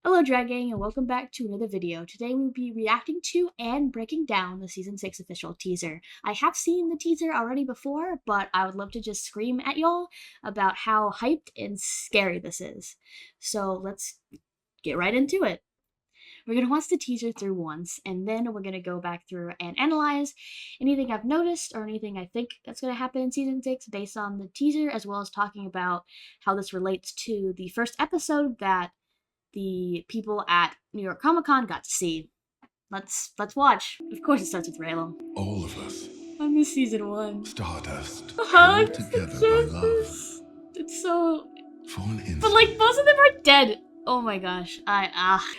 Hello Drag Gang and welcome back to another video. Today we'll be reacting to and breaking down the Season 6 official teaser. I have seen the teaser already before, but I would love to just scream at y'all about how hyped and scary this is. So let's get right into it. We're going to watch the teaser through once, and then we're going to go back through and analyze anything I've noticed or anything I think that's going to happen in Season 6 based on the teaser, as well as talking about how this relates to the first episode that the people at New York Comic Con got to see. Let's watch. Of course, it starts with Raylo. All of us. I miss season 1. Stardust. I Held miss together the by love. Justice. It's so. For an instant. But like, most of them are dead. Oh my gosh.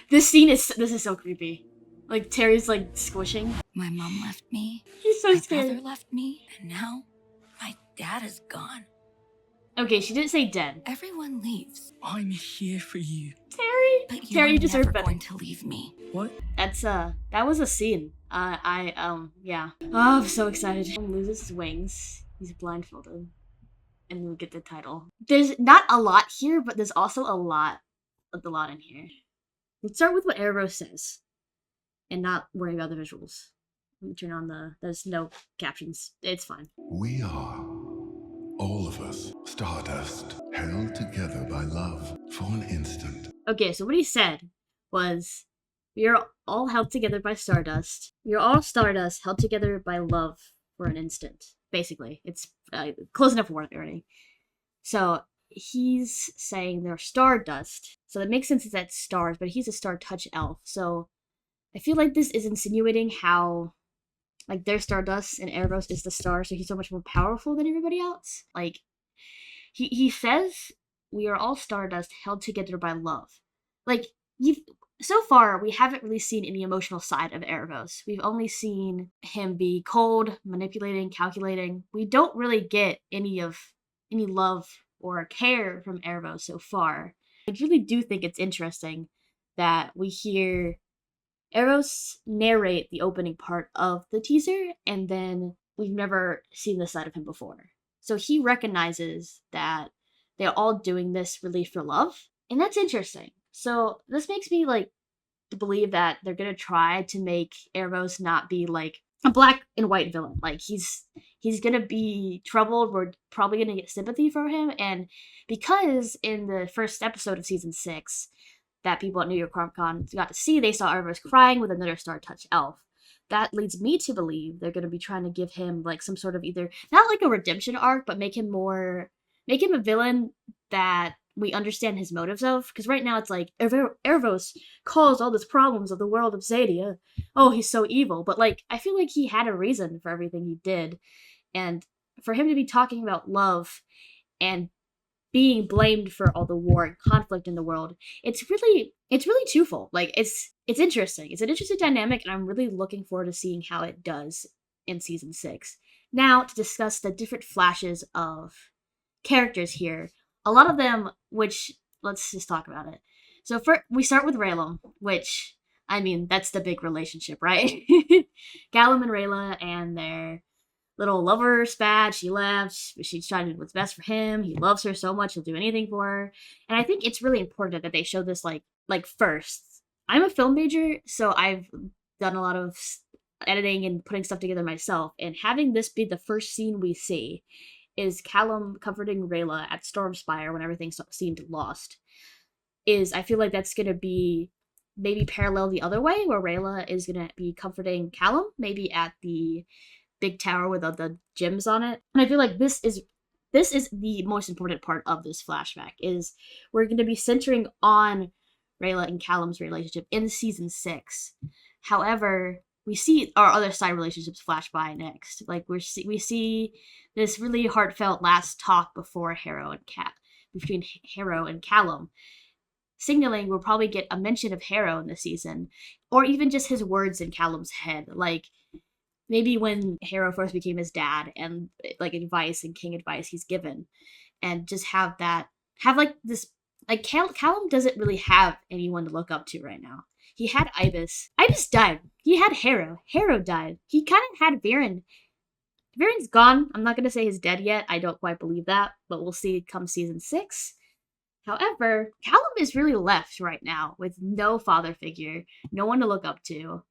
This is so creepy. Like Terry's like squishing. My mom left me. He's so My scared. brother left me, and now my dad is gone. Okay, she didn't say dead. Everyone leaves. I'm here for you. Terry. But Terry, you you're deserve never better. going to leave me. What? That's that was a scene. Yeah. Oh, I'm so excited. He loses his wings. He's blindfolded. And then we get the title. There's not a lot here, but there's also a lot in here. Let's start with what Aaravos says. And not worry about the visuals. Let me turn on there's no captions. It's fine. We are, all of us, stardust, held together by love for an instant. Okay, so what he said was, we are all held together by stardust. We are all stardust held together by love for an instant. Basically, it's close enough word already. So he's saying they're stardust. So that makes sense that that's stars, but he's a star touch elf. So I feel like this is insinuating how, like, they're stardust and Aaravos is the star, so he's so much more powerful than everybody else. Like, he says we are all stardust held together by love. Like, so far, we haven't really seen any emotional side of Aaravos. We've only seen him be cold, manipulating, calculating. We don't really get any love or care from Aaravos so far. I really do think it's interesting that we hear Aaravos narrate the opening part of the teaser, and then we've never seen this side of him before. So he recognizes that they're all doing this really for love, and that's interesting. So this makes me like to believe that they're gonna try to make Aaravos not be like a black and white villain. Like he's gonna be troubled. We're probably gonna get sympathy for him, and because in the first episode of season 6 that people at New York Comic Con got to see, they saw Aaravos crying with another star touch elf. That leads me to believe they're gonna be trying to give him like some sort of either not like a redemption arc, but make him a villain that we understand his motives of, because right now it's like Aaravos caused all these problems of the world of Zadia. Oh, he's so evil, but like I feel like he had a reason for everything he did, and for him to be talking about love and being blamed for all the war and conflict in the world, it's really twofold. Like it's interesting. It's an interesting dynamic, and I'm really looking forward to seeing how it does in season 6. Now to discuss the different flashes of characters here. A lot of them, which, let's just talk about it. So we start with Raylo, which, I mean, that's the big relationship, right? Callum and Rayla and their little lover spat. She left. She's trying to do what's best for him. He loves her so much, he'll do anything for her. And I think it's really important that they show this, like first. I'm a film major, so I've done a lot of editing and putting stuff together myself. And having this be the first scene we see is Callum comforting Rayla at Stormspire when everything seemed lost. I feel like that's going to be maybe parallel the other way, where Rayla is going to be comforting Callum, maybe at the big tower with the gems on it. And I feel like this is the most important part of this flashback, is we're going to be centering on Rayla and Callum's relationship in season 6. However, we see our other side relationships flash by next. Like we see this really heartfelt last talk between Harrow and Callum, signaling we'll probably get a mention of Harrow in this season, or even just his words in Callum's head. Like maybe when Harrow first became his dad, and like advice and king advice he's given, and just have this. Like Callum doesn't really have anyone to look up to right now. He had Ibis. Ibis died. He had Harrow. Harrow died. He kind of had Viren. Viren's gone. I'm not going to say he's dead yet. I don't quite believe that, but we'll see come season 6. However, Callum is really left right now with no father figure, no one to look up to.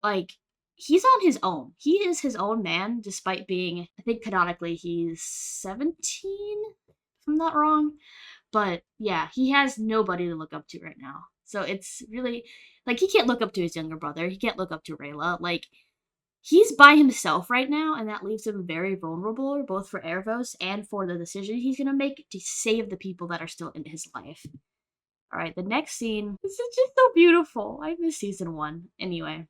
Like, he's on his own. He is his own man, despite being, I think canonically, he's 17, if I'm not wrong. But yeah, he has nobody to look up to right now. So it's really, like, he can't look up to his younger brother. He can't look up to Rayla. Like, he's by himself right now, and that leaves him very vulnerable, both for Aaravos and for the decision he's gonna make to save the people that are still in his life. Alright, the next scene, this is just so beautiful. I miss season 1. Anyway.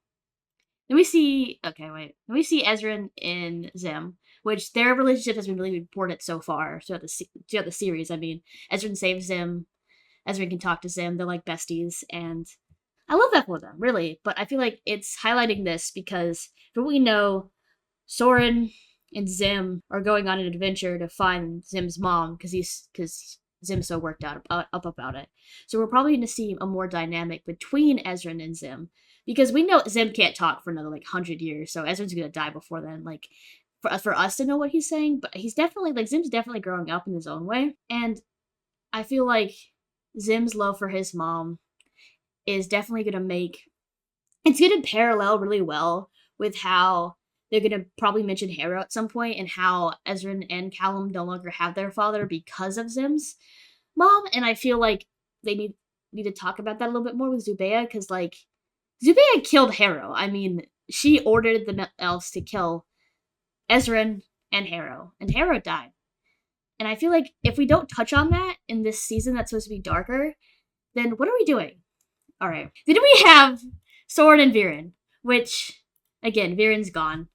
Then we see, okay, wait. Then we see Ezra and Zim, which their relationship has been really important so far throughout the series. I mean, Ezra saves Zim, Ezra can talk to Zim, they're like besties, and I love that for them, really. But I feel like it's highlighting this because, for what we know, Soren and Zim are going on an adventure to find Zim's mom because Zim's so worked out up about it. So we're probably going to see a more dynamic between Ezra and Zim because we know Zim can't talk for another like 100 years, so Ezra's going to die before then. Like for us to know what he's saying, but he's definitely like Zim's definitely growing up in his own way, and I feel like Zim's love for his mom is definitely going to make it's going to parallel really well with how they're going to probably mention Harrow at some point and how Ezra and Callum no longer have their father because of Zim's mom. And I feel like they need to talk about that a little bit more with Zubeia because, like, Zubeia killed Harrow. I mean, she ordered the elves to kill Ezra and Harrow died. And I feel like if we don't touch on that in this season that's supposed to be darker, then what are we doing? All right. Then we have Soren and Viren, which, again, Viren's gone.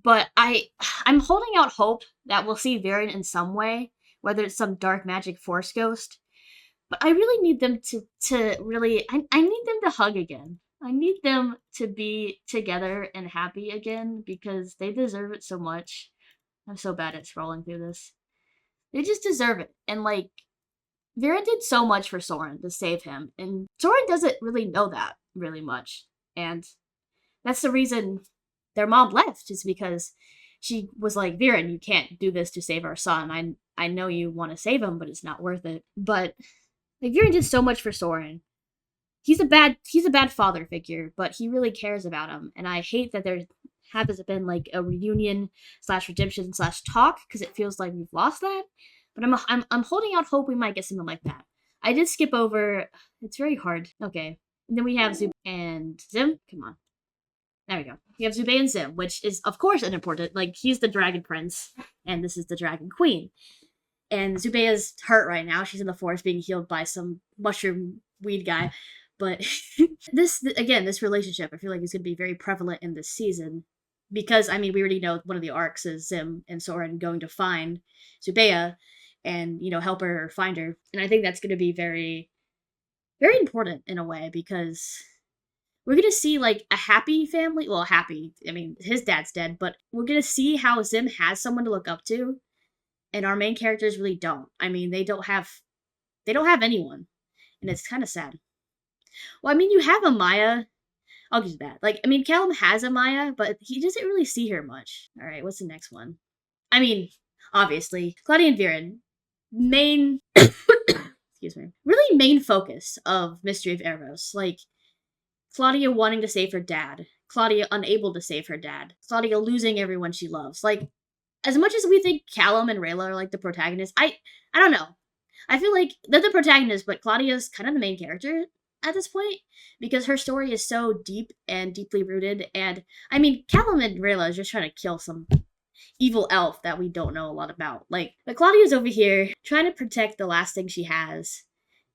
But I'm holding out hope that we'll see Viren in some way, whether it's some dark magic force ghost. But I really need them to really, I need them to hug again. I need them to be together and happy again because they deserve it so much. I'm so bad at scrolling through this. They just deserve it. And, like, Viren did so much for Soren to save him, and Soren doesn't really know that really much. And that's the reason their mom left, is because she was like, Viren, you can't do this to save our son. I know you want to save him, but it's not worth it. But like Viren did so much for Soren. He's a bad father figure, but he really cares about him. And I hate that there hasn't been like a reunion / redemption / talk because it feels like we've lost that. But I'm holding out hope we might get something like that. I did skip over. It's very hard. Okay. And then we have Zub and Zim. Come on. There we go. We have Zube and Zim, which is, of course, an important. Like, he's the Dragon Prince, and this is the Dragon Queen. And Zubeia's hurt right now. She's in the forest being healed by some mushroom weed guy. But this relationship, I feel like is going to be very prevalent in this season. Because, I mean, we already know one of the arcs is Zim and Soren going to find Zubeia and, help her or find her. And I think that's going to be very, very important in a way because we're going to see, like, a happy family. Well, happy. I mean, his dad's dead, but we're going to see how Zim has someone to look up to, and our main characters really don't. I mean, they don't have anyone, and it's kind of sad. Well, I mean, you have Amaya. I'll give you that. Like, I mean, Callum has Amaya, but he doesn't really see her much. All right, what's the next one? I mean, obviously, Claudia and Viren. Main, excuse me, really main focus of Mystery of Aaravos. Like, Claudia wanting to save her dad. Claudia unable to save her dad. Claudia losing everyone she loves. Like, as much as we think Callum and Rayla are, like, the protagonists, I don't know. I feel like they're the protagonists, but Claudia's kind of the main character at this point because her story is so deep and deeply rooted. And, I mean, Callum and Rayla is just trying to kill some evil elf that we don't know a lot about. Like, but Claudia's over here trying to protect the last thing she has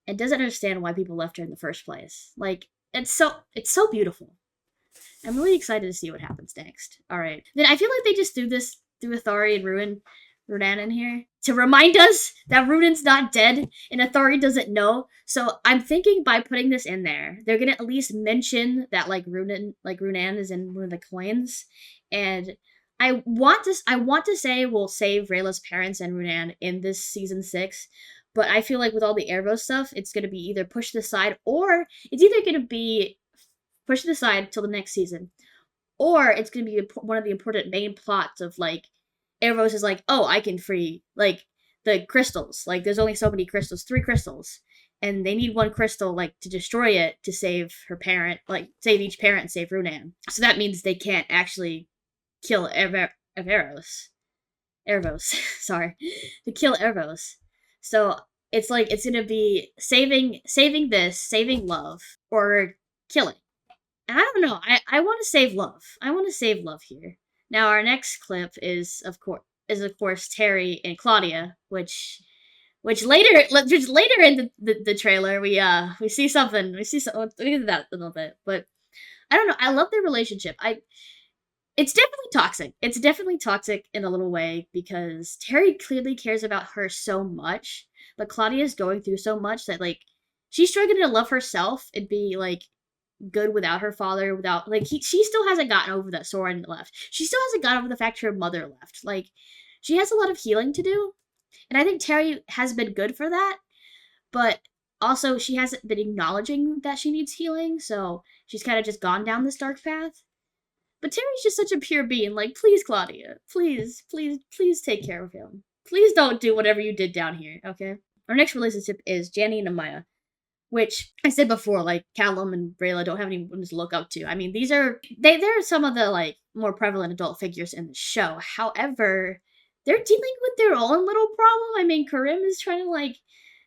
and doesn't understand why people left her in the first place. Like, it's so beautiful. I'm really excited to see what happens next. All right. Then I feel like they just threw Athari and Runaan in here to remind us that Runaan's not dead and Athari doesn't know. So I'm thinking by putting this in there, they're gonna at least mention that Runaan is in one of the clans. And I want to say we'll save Rayla's parents and Runaan in this season 6. But I feel like with all the Aaravos stuff, it's going to be either pushed aside or it's either going to be pushed aside till the next season, or it's going to be one of the important main plots of, like, Aaravos is like, oh, I can free, like, the crystals. Like, there's only so many crystals, 3 crystals. And they need 1 crystal, like, to destroy it to save her parent, like, save each parent and save Runaan. So that means they can't actually kill Aaravos. Aaravos, sorry. To kill Aaravos. So it's like, it's gonna be saving this, saving love, or killing. And I don't know, I want to save love. I want to save love here. Now our next clip is of course Terry and Claudia, which later in the trailer we see something. We get to that a little bit, but I don't know. I love their relationship. It's definitely toxic. It's definitely toxic in a little way because Terry clearly cares about her so much, but Claudia is going through so much that, like, she's struggling to love herself and be, like, good without her father, without, like, she still hasn't gotten over that Soren left. She still hasn't gotten over the fact her mother left. Like, she has a lot of healing to do, and I think Terry has been good for that, but also she hasn't been acknowledging that she needs healing, so she's kind of just gone down this dark path. But Terry's just such a pure being. Like, please, Claudia, please take care of him. Please don't do whatever you did down here, okay? Our next relationship is Janny and Amaya, which I said before, like, Callum and Rayla don't have anyone to look up to. I mean, they're some of the, like, more prevalent adult figures in the show. However, they're dealing with their own little problem. I mean, Karim is trying to, like,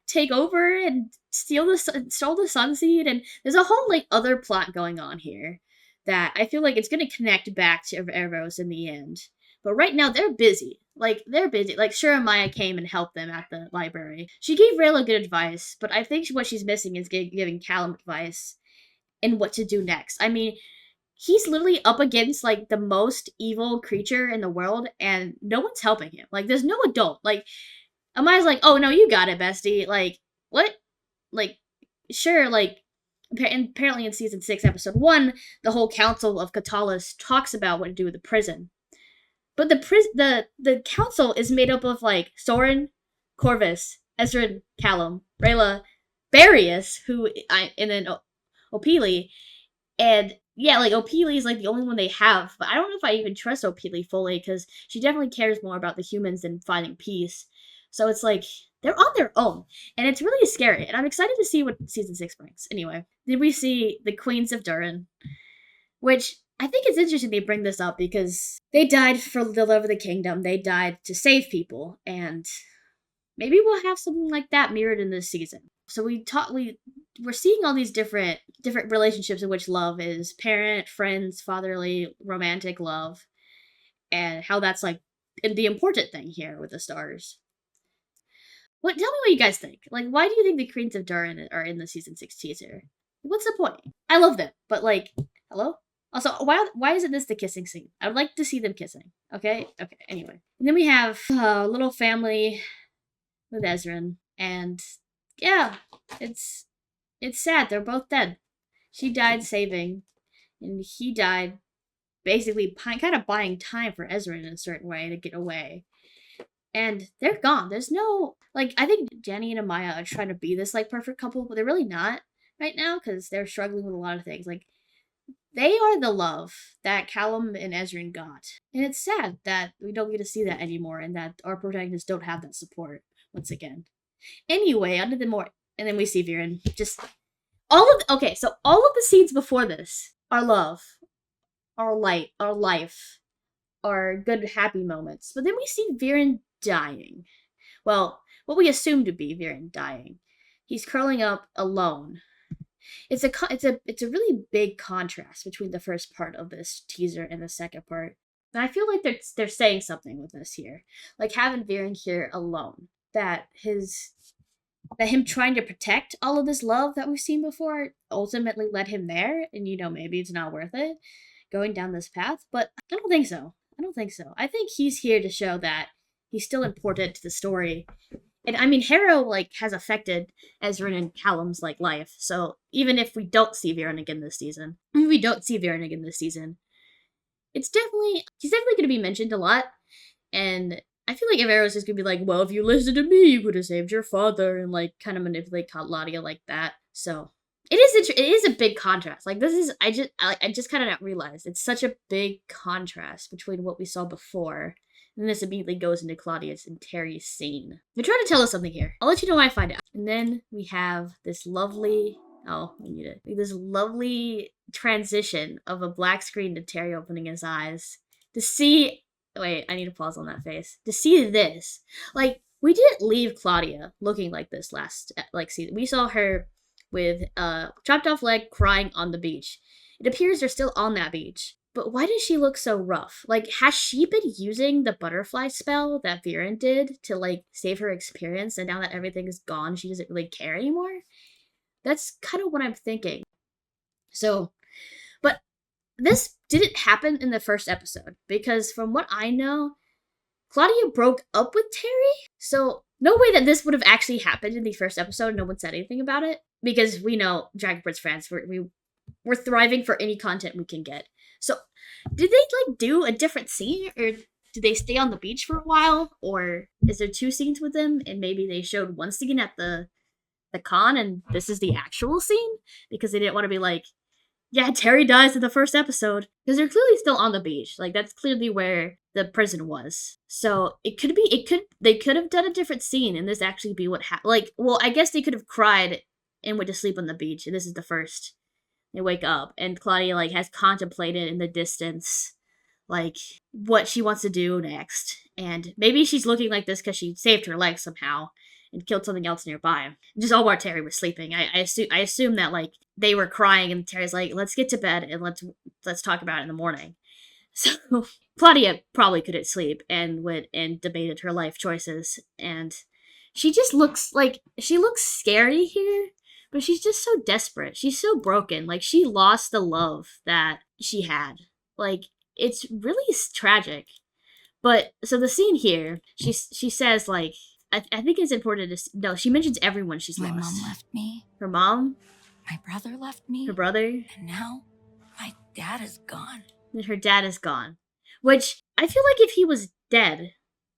take over and steal the Sunseed, and there's a whole, like, other plot going on here that I feel like it's gonna connect back to Aaravos in the end. But right now, they're busy. Like, they're busy. Like, sure, Maya came and helped them at the library. She gave Rayla good advice, but I think what she's missing is giving Callum advice and what to do next. I mean, he's literally up against, like, the most evil creature in the world, and no one's helping him. Like, there's no adult. Like, Amaya's like, oh, no, you got it, bestie. Like, what? Like, sure, like, apparently in season 6, episode 1, the whole council of Katalis talks about what to do with the prison. But the council is made up of, like, Soren, Corvus, Ezra, Callum, Rayla, Barrius, and then Opili, and yeah, like, Opili is, like, the only one they have, but I don't know if I even trust Opili fully, because she definitely cares more about the humans than finding peace. So it's like, they're on their own, and it's really scary, and I'm excited to see what season 6 brings. Anyway, then we see the Queens of Durin, which I think it's interesting they bring this up because they died for the love of the kingdom. They died to save people, and maybe we'll have something like that mirrored in this season. So we're seeing all these different relationships in which love is parent, friends, fatherly, romantic love, and how that's, like, the important thing here with the stars. Tell me what you guys think. Like, why do you think the Queens of Durin are in the season 6 teaser? What's the point? I love them, but, like, hello? Also, why isn't this the kissing scene? I would like to see them kissing. Okay, anyway. And then we have a little family with Ezran, and yeah, it's sad. They're both dead. She died saving, and he died basically kind of buying time for Ezran in a certain way to get away. And they're gone. There's no, like, I think Janny and Amaya are trying to be this, like, perfect couple, but they're really not right now because they're struggling with a lot of things. Like, they are the love that Callum and Ezran got. And it's sad that we don't get to see that anymore and that our protagonists don't have that support once again. Anyway, and then we see Viren. All of the scenes before this are love, are light, are life, are good, happy moments. But then we see Viren dying. Well, what we assume to be Viren dying. He's curling up alone. It's a really big contrast between the first part of this teaser and the second part. And I feel like they're saying something with this here. Like, having Viren here alone. That him trying to protect all of this love that we've seen before ultimately led him there, and maybe it's not worth it going down this path, but I don't think so. I think he's here to show that he's still important to the story. And I mean, Harrow, like, has affected Ezran and Callum's, like, life. So even if we don't see Viren again this season, he's definitely going to be mentioned a lot. And I feel like Aaravos is going to be like, well, if you listened to me, you could have saved your father, and, like, kind of manipulate Claudia like that. So it is a big contrast. Like, I just kind of not realized it's such a big contrast between what we saw before And this immediately goes into Claudia's and Terry's scene. They're trying to tell us something here. I'll let you know when I find out. And then we have this lovely, we need it. This lovely transition of a black screen to Terry opening his eyes. To see, wait, I need to pause on that face. To see this. Like, we didn't leave Claudia looking like this last, season. We saw her with chopped off leg crying on the beach. It appears they're still on that beach. But why does she look so rough? Like, has she been using the butterfly spell that Viren did to, like, save her experience, and now that everything is gone, she doesn't really care anymore? That's kind of what I'm thinking. So, but this didn't happen in the first episode, because from what I know, Claudia broke up with Terry, so no way that this would have actually happened in the first episode. No one said anything about it, because we know Dragon Prince fans, we're thriving for any content we can get. So, did they, like, do a different scene, or did they stay on the beach for a while, or is there 2 scenes with them, and maybe they showed one scene at the con, and this is the actual scene, because they didn't want to be like, yeah, Terry dies in the first episode, because they're clearly still on the beach. Like, that's clearly where the prison was. So they could have done a different scene, and this actually be what happened. Like, well, I guess they could have cried and went to sleep on the beach, and this is the first. They wake up, and Claudia, like, has contemplated in the distance, like, what she wants to do next. And maybe she's looking like this because she saved her leg somehow and killed something else nearby. Just all while Terry was sleeping. I assume that, like, they were crying, and Terry's like, let's get to bed and let's talk about it in the morning. So Claudia probably couldn't sleep and went and debated her life choices. And she just looks scary here. But she's just so desperate. She's so broken. Like, she lost the love that she had. Like, it's really tragic. But, so the scene here, she says, like, I think it's important to... No, she mentions everyone she's lost. My mom left me. Her mom. My brother left me. Her brother. And now, my dad is gone. And her dad is gone. Which, I feel like if he was dead,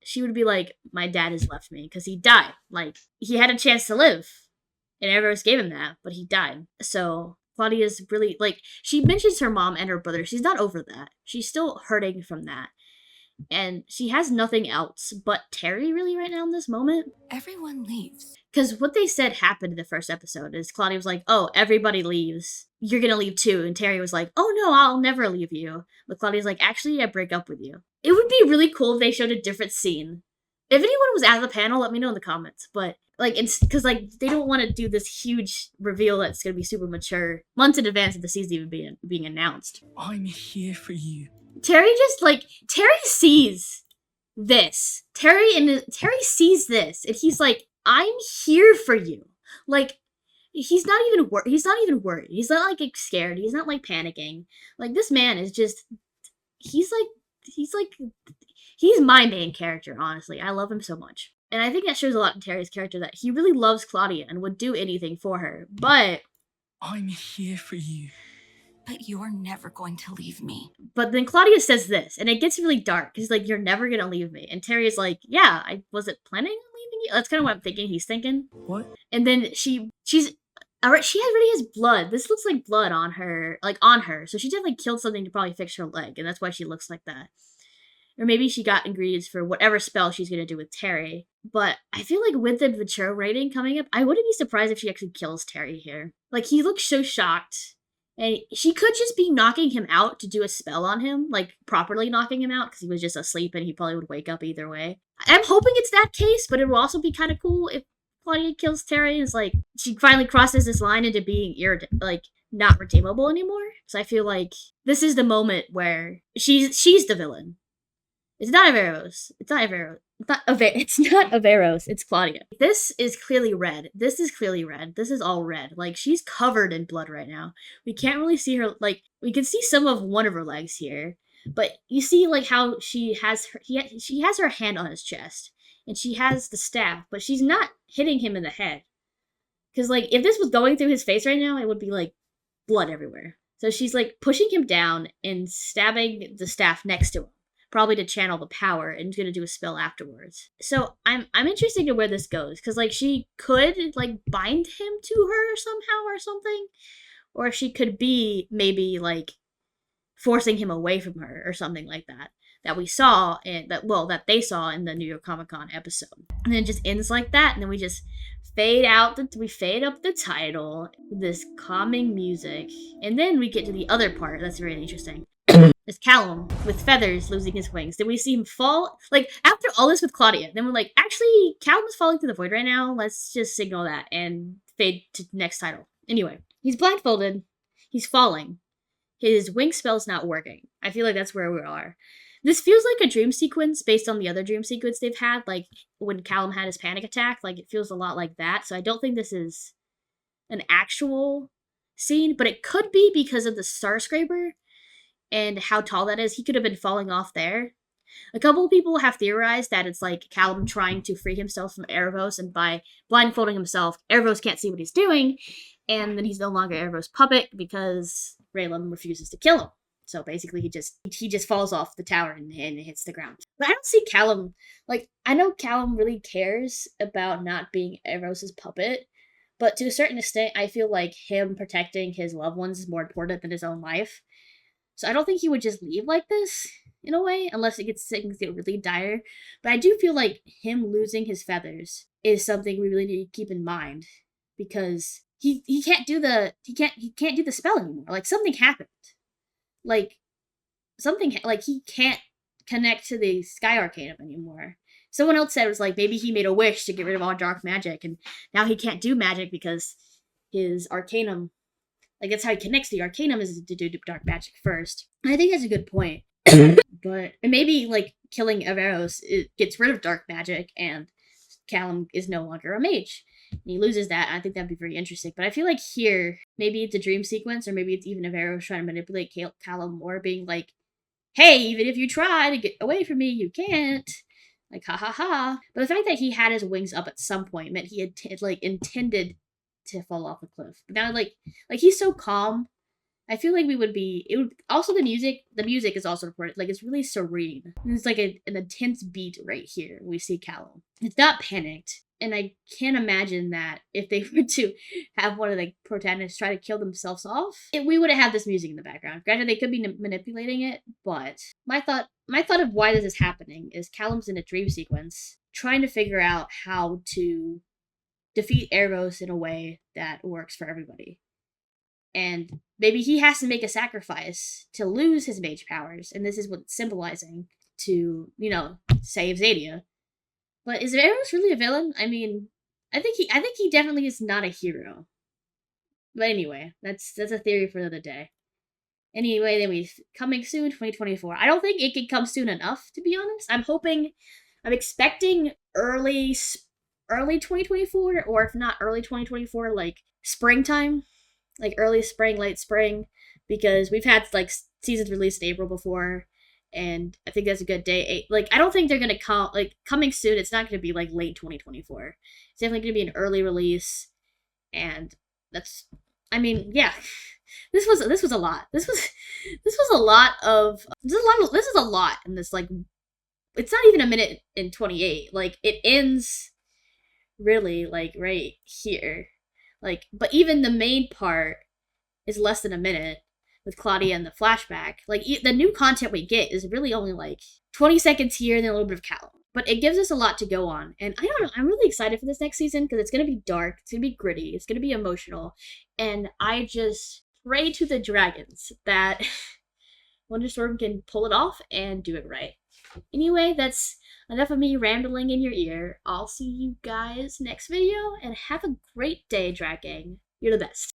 she would be like, my dad has left me. Because he died. Like, he had a chance to live. And Aaravos gave him that, but he died. So Claudia's really, like, she mentions her mom and her brother. She's not over that. She's still hurting from that. And she has nothing else but Terry, really, right now in this moment. Everyone leaves. Because what they said happened in the first episode is Claudia was like, oh, everybody leaves. You're gonna leave too. And Terry was like, oh no, I'll never leave you. But Claudia's like, actually, I break up with you. It would be really cool if they showed a different scene. If anyone was at the panel, let me know in the comments. But, like, it's because, like, they don't want to do this huge reveal that's going to be super mature months in advance of the season even being announced. I'm here for you. Terry just, like, Terry sees this. Terry sees this, and he's like, I'm here for you. Like, he's not even worried. He's not, like, scared. He's not, like, panicking. Like, this man is just, he's my main character, honestly. I love him so much. And I think that shows a lot in Terry's character, that he really loves Claudia and would do anything for her. But I'm here for you. But you're never going to leave me. But then Claudia says this, and it gets really dark. He's like, you're never going to leave me. And Terry's like, yeah, I wasn't planning on leaving you. That's kind of what I'm thinking he's thinking. What? And then she already has blood. This looks like blood on her. So she definitely killed something to probably fix her leg, and that's why she looks like that. Or maybe she got ingredients for whatever spell she's going to do with Terry. But I feel like with the mature rating coming up, I wouldn't be surprised if she actually kills Terry here. Like, he looks so shocked. And she could just be knocking him out to do a spell on him. Like, properly knocking him out, because he was just asleep and he probably would wake up either way. I'm hoping it's that case, but it will also be kind of cool if Claudia kills Terry. And it's like, she finally crosses this line into being not redeemable anymore. So I feel like this is the moment where she's the villain. It's not Aaravos. It's not Aaravos. It's Claudia. This is clearly red. This is all red. Like, she's covered in blood right now. We can't really see her. Like, we can see some of one of her legs here, but you see, like, how she has her hand on his chest, and she has the staff, but she's not hitting him in the head. Because, like, if this was going through his face right now, it would be, like, blood everywhere. So she's, like, pushing him down and stabbing the staff next to him. Probably to channel the power, and gonna do a spell afterwards. So I'm interested in where this goes, because, like, she could, like, bind him to her somehow or something, or she could be maybe, like, forcing him away from her or something like that. that we saw and that they saw in the New York Comic Con episode. And then it just ends like that, and then we just fade up the title, this calming music, and then we get to the other part that's really interesting. It's Callum with feathers losing his wings. Then we see him fall. Like, after all this with Claudia, then we're like, actually, Callum is falling through the void right now. Let's just signal that and fade to next title. Anyway, he's blindfolded. He's falling. His wing spell's not working. I feel like that's where we are. This feels like a dream sequence based on the other dream sequence they've had, like when Callum had his panic attack. Like, it feels a lot like that. So I don't think this is an actual scene, but it could be because of the star scraper and how tall that is. He could have been falling off there. A couple of people have theorized that it's like Callum trying to free himself from Aaravos, and by blindfolding himself, Aaravos can't see what he's doing, and then he's no longer Aaravos' puppet because Raylan refuses to kill him. So basically, he just falls off the tower and hits the ground. But I don't see Callum, like, I know Callum really cares about not being Aaravos' puppet, but to a certain extent, I feel like him protecting his loved ones is more important than his own life. So I don't think he would just leave like this, in a way, unless things get really dire. But I do feel like him losing his feathers is something we really need to keep in mind, because he can't do the spell anymore. Like, something happened. Like, he can't connect to the Sky Arcanum anymore. Someone else said it was like maybe he made a wish to get rid of all dark magic, and now he can't do magic because his Arcanum, like, that's how he connects. The Arcanum is to do dark magic first. And I think that's a good point. But maybe, like, killing Aaravos, it gets rid of dark magic, and Callum is no longer a mage. And he loses that. I think that'd be very interesting. But I feel like here, maybe it's a dream sequence, or maybe it's even Aaravos trying to manipulate Callum more, being like, hey, even if you try to get away from me, you can't. Like, ha ha ha. But the fact that he had his wings up at some point meant he had intended to fall off a cliff. But now, like he's so calm. I feel like also the music is also important. Like, it's really serene. And it's like an intense beat right here. We see Callum. It's not panicked. And I can't imagine that if they were to have one of the protagonists try to kill themselves off, we would have had this music in the background. Granted, they could be manipulating it, but my thought of why this is happening is Callum's in a dream sequence, trying to figure out how to defeat Aaravos in a way that works for everybody. And maybe he has to make a sacrifice to lose his mage powers, and this is what it's symbolizing to, save Zadia. But is Aaravos really a villain? I mean, I think he definitely is not a hero. But anyway, that's a theory for another day. Anyway, then coming soon, 2024. I don't think it can come soon enough, to be honest. I'm expecting early 2024, or if not early 2024, like springtime. Like early spring, late spring, because we've had like seasons released in April before, and I think that's a good day. Like, I don't think they're gonna coming soon. It's not gonna be like late 2024. It's definitely gonna be an early release, and this was a lot. This is a lot in this, like, it's not even a minute in 28. Like, it ends really like right here. Like, but even the main part is less than a minute with Claudia and the flashback. Like, the new content we get is really only like 20 seconds here and then a little bit of Callum. But it gives us a lot to go on. And I don't know, I'm really excited for this next season because it's going to be dark, it's going to be gritty, it's going to be emotional. And I just pray to the dragons that Wonderstorm can pull it off and do it right. Anyway, that's enough of me rambling in your ear. I'll see you guys next video, and have a great day, Drag Gang. You're the best.